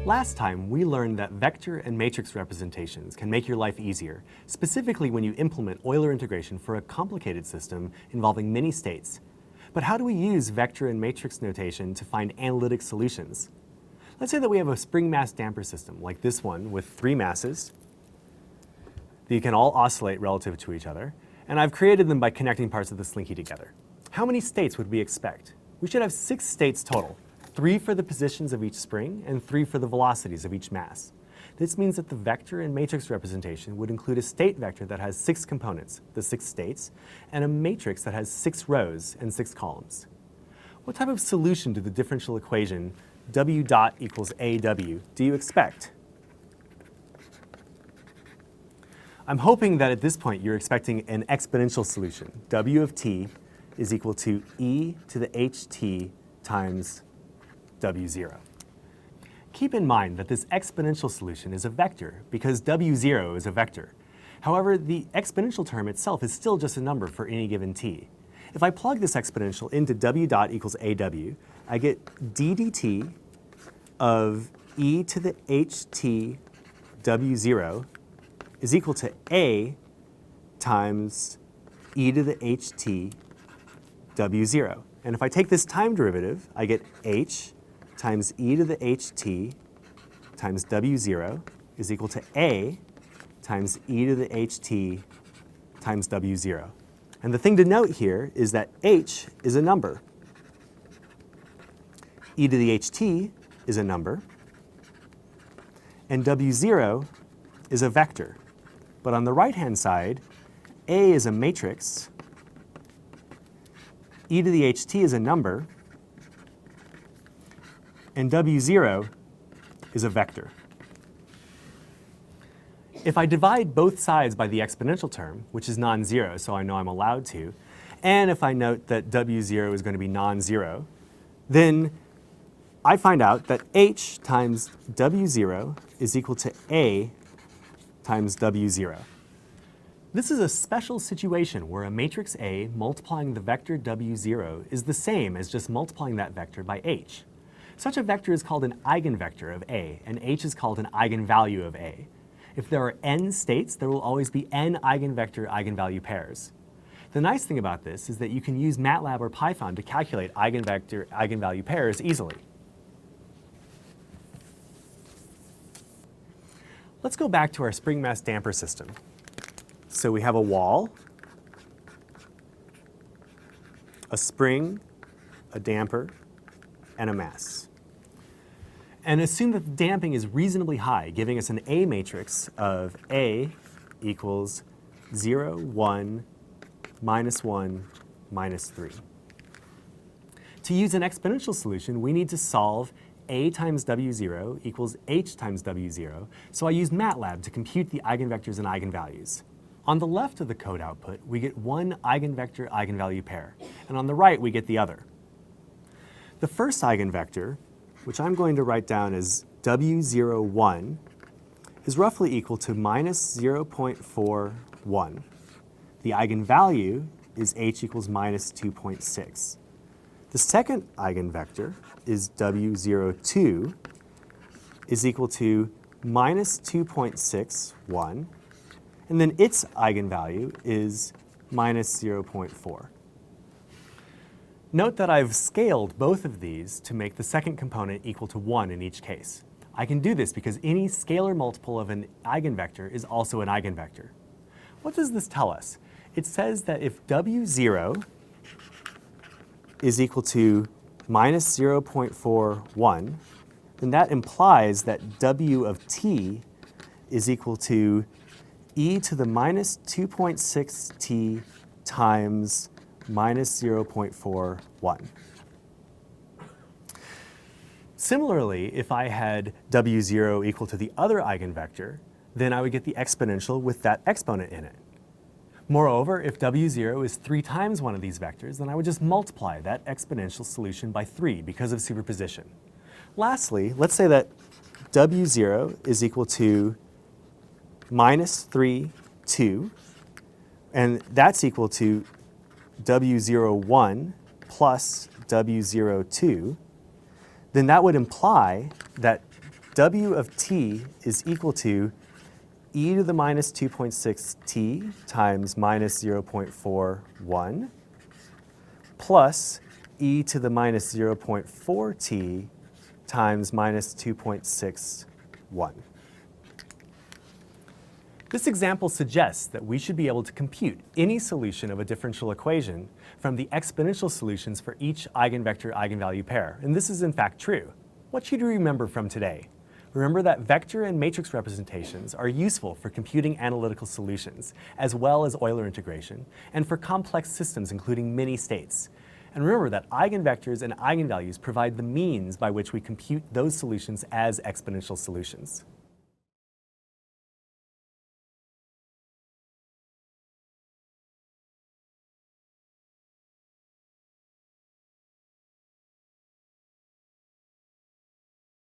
Last time, we learned that vector and matrix representations can make your life easier, specifically when you implement Euler integration for a complicated system involving many states. But how do we use vector and matrix notation to find analytic solutions? Let's say that we have a spring mass damper system, like this one, with 3 masses that can all oscillate relative to each other, and I've created them by connecting parts of the slinky together. How many states would we expect? We should have 6 states total. 3 for the positions of each spring, and 3 for the velocities of each mass. This means that the vector and matrix representation would include a state vector that has 6 components, the 6 states, and a matrix that has 6 rows and 6 columns. What type of solution to the differential equation w dot equals aw do you expect? I'm hoping that at this point you're expecting an exponential solution. W of t is equal to e to the ht times w0. Keep in mind that this exponential solution is a vector because w0 is a vector. However, the exponential term itself is still just a number for any given t. If I plug this exponential into w dot equals aw, I get d dt of e to the ht w0 is equal to a times e to the ht w0. And if I take this time derivative, I get h times e to the ht times w0 is equal to a times e to the ht times w0. And the thing to note here is that h is a number. E to the ht is a number. And w0 is a vector. But on the right-hand side, a is a matrix, e to the ht is a number, and w0 is a vector. If I divide both sides by the exponential term, which is non-zero, so I know I'm allowed to, and if I note that w0 is going to be non-zero, then I find out that h times w0 is equal to a times w0. This is a special situation where a matrix A multiplying the vector w0 is the same as just multiplying that vector by h. Such a vector is called an eigenvector of A, and h is called an eigenvalue of A. If there are n states, there will always be n eigenvector-eigenvalue pairs. The nice thing about this is that you can use MATLAB or Python to calculate eigenvector-eigenvalue pairs easily. Let's go back to our spring mass damper system. So we have a wall, a spring, a damper, and a mass. And assume that the damping is reasonably high, giving us an A matrix of A equals 0, 1, minus 1, minus 3. To use an exponential solution, we need to solve A times w0 equals h times w0, so I use MATLAB to compute the eigenvectors and eigenvalues. On the left of the code output, we get one eigenvector-eigenvalue pair, and on the right, we get the other. The first eigenvector, which I'm going to write down as w01, is roughly equal to minus 0.41. The eigenvalue is h equals minus 2.6. The second eigenvector is w02 is equal to minus 2.61, and then its eigenvalue is minus 0.4. Note that I've scaled both of these to make the second component equal to 1 in each case. I can do this because any scalar multiple of an eigenvector is also an eigenvector. What does this tell us? It says that if w0 is equal to minus 0.41, then that implies that w of t is equal to e to the minus 2.6t times minus 0.41. Similarly, if I had w0 equal to the other eigenvector, then I would get the exponential with that exponent in it. Moreover, if w0 is 3 times one of these vectors, then I would just multiply that exponential solution by 3 because of superposition. Lastly, let's say that w0 is equal to minus 3, 2, and that's equal to w01 plus w02, then that would imply that W of t is equal to e to the minus 2.6t times minus 0.41 plus e to the minus 0.4t times minus 2.61. This example suggests that we should be able to compute any solution of a differential equation from the exponential solutions for each eigenvector-eigenvalue pair. And this is in fact true. What should you remember from today? Remember that vector and matrix representations are useful for computing analytical solutions, as well as Euler integration, and for complex systems including many states. And remember that eigenvectors and eigenvalues provide the means by which we compute those solutions as exponential solutions.